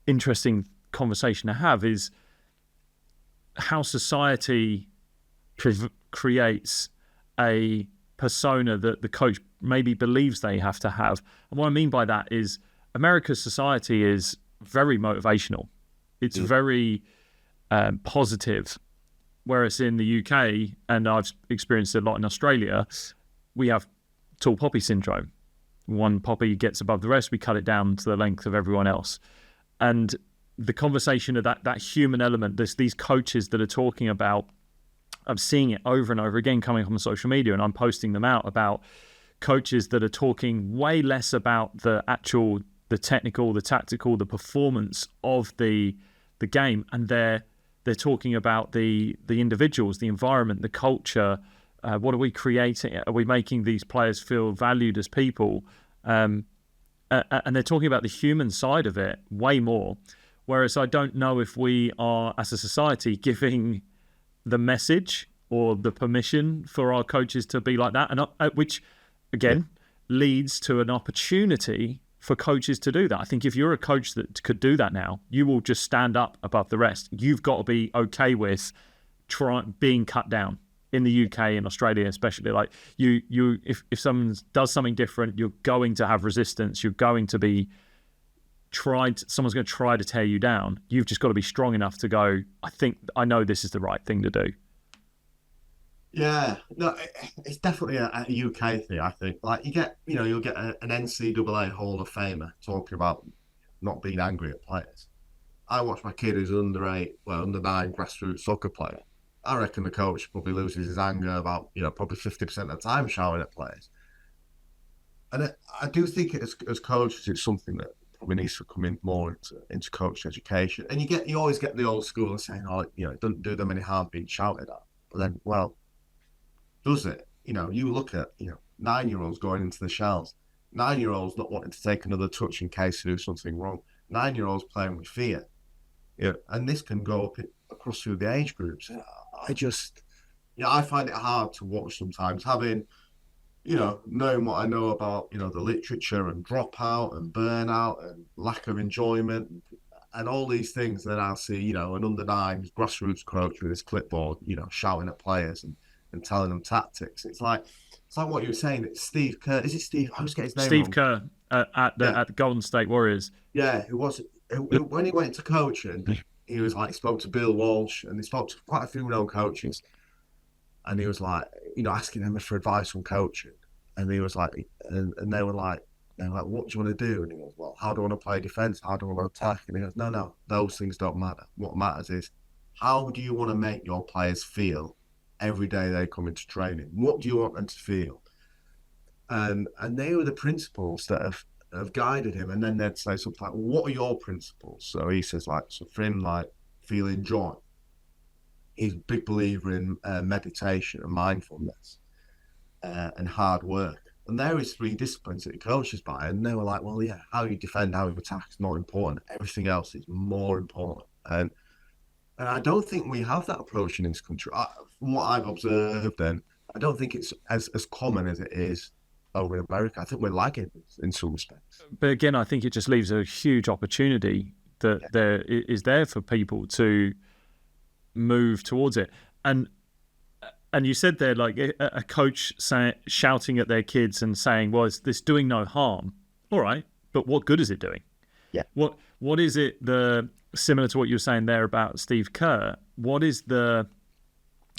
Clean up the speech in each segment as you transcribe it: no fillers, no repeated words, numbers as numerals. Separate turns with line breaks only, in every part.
interesting conversation to have is how society creates a persona that the coach maybe believes they have to have. And what I mean by that is America's society is very motivational. It's very positive. Whereas in the UK, and I've experienced it a lot in Australia, we have tall poppy syndrome. One poppy gets above the rest, we cut it down to the length of everyone else. And the conversation of that human element, these coaches that are talking about, I'm seeing it over and over again coming from social media, and I'm posting them out about coaches that are talking way less about the technical, the tactical, the performance of the game, and they're talking about the individuals, the environment, the culture. What are we creating? Are we making these players feel valued as people? And they're talking about the human side of it way more. Whereas I don't know if we are, as a society, giving the message or the permission for our coaches to be like that, and which, again, leads to an opportunity for coaches to do that. I think if you're a coach that could do that now, you will just stand up above the rest. You've got to be okay with being cut down. In the UK and Australia especially, like if someone does something different, you're going to have resistance. You're going to be someone's going to try to tear you down. You've just got to be strong enough to go, I know this is the right thing to do.
Yeah, no, it's definitely a UK thing, I think. Like you'll get an NCAA Hall of Famer talking about not being angry at players. I watched my kid who's under 9 grassroots soccer player. I reckon the coach probably loses his anger about, probably 50% of the time shouting at players. And I do think as coaches, it's something that probably needs to come in more into coach education. And you always get the old school saying, it doesn't do them any harm being shouted at. But then, well, does it? You look at, 9-year-olds going into the shells, 9-year-olds not wanting to take another touch in case they do something wrong, 9-year-olds playing with fear. Yeah, and this can go up across through the age groups. I find it hard to watch sometimes, having, knowing what I know about, the literature and dropout and burnout and lack of enjoyment and all these things. Then I'll see, an under 9 grassroots coach with his clipboard, shouting at players and telling them tactics. It's like what you were saying. It's Steve Kerr. Is it Steve? I always get his name
Steve
wrong.
Kerr at the Golden State Warriors.
Yeah, when he went to coaching, he was like, spoke to Bill Walsh and he spoke to quite a few known coaches. And he was like, asking them for advice on coaching. And he was like, and they were like, what do you want to do? And he goes, well, how do I want to play defense? How do I want to attack? And he goes, no, those things don't matter. What matters is, how do you want to make your players feel every day they come into training? What do you want them to feel? And they were the principles that have guided him. And then they'd say something like, what are your principles? So he says, so for him, feeling joy. He's a big believer in meditation and mindfulness and hard work. And there is 3 disciplines that he coaches by. And they were like, well, yeah, how you defend, how you attack is not important. Everything else is more important. And I don't think we have that approach in this country. From what I've observed, then, I don't think it's as common as it is over in America. I think we're lagging in some respects.
But again, I think it just leaves a huge opportunity that there is there for people to move towards it. And you said there, like a coach shouting at their kids and saying, well, is this doing no harm? All right, but what good is it doing?
Yeah.
What is it, similar to what you were saying there about Steve Kerr, what is the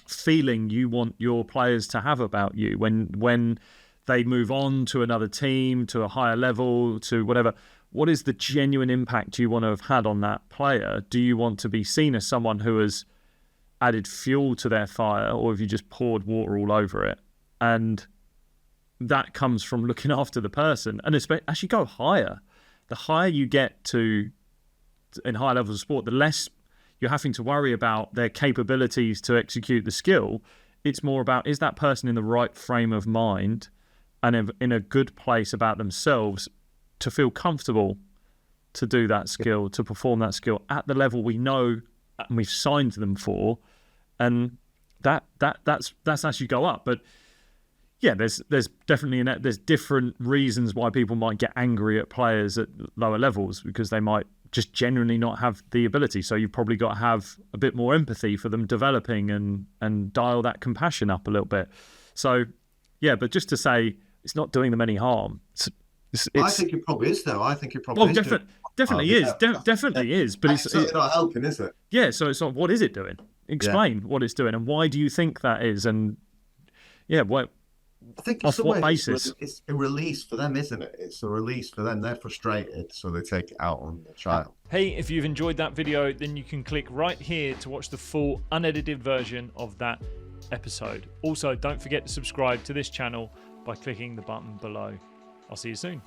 feeling you want your players to have about you when they move on to another team, to a higher level, to whatever? What is the genuine impact you want to have had on that player? Do you want to be seen as someone who has added fuel to their fire, or have you just poured water all over it? And that comes from looking after the person. And as you go higher, the higher you get to in higher levels of sport, the less you're having to worry about their capabilities to execute the skill. It's more about, is that person in the right frame of mind and in a good place about themselves to feel comfortable to do that skill, to perform that skill at the level we know and we've signed them for. And that's as you go up. But yeah, there's definitely there's different reasons why people might get angry at players at lower levels, because they might just genuinely not have the ability. So you've probably got to have a bit more empathy for them developing and dial that compassion up a little bit. So, yeah, but just to say it's not doing them any harm.
I think it probably is, though. I think it probably is.
Definitely is. Definitely is. But it's
not helping, is it?
Yeah, so it's not, what is it doing? Explain what it's doing and why do you think that is? And yeah,
I think
off what basis?
It's a release for them, isn't it? It's a release for them. They're frustrated, so they take it out on the child.
Hey, if you've enjoyed that video, then you can click right here to watch the full unedited version of that episode. Also, don't forget to subscribe to this channel by clicking the button below. I'll see you soon.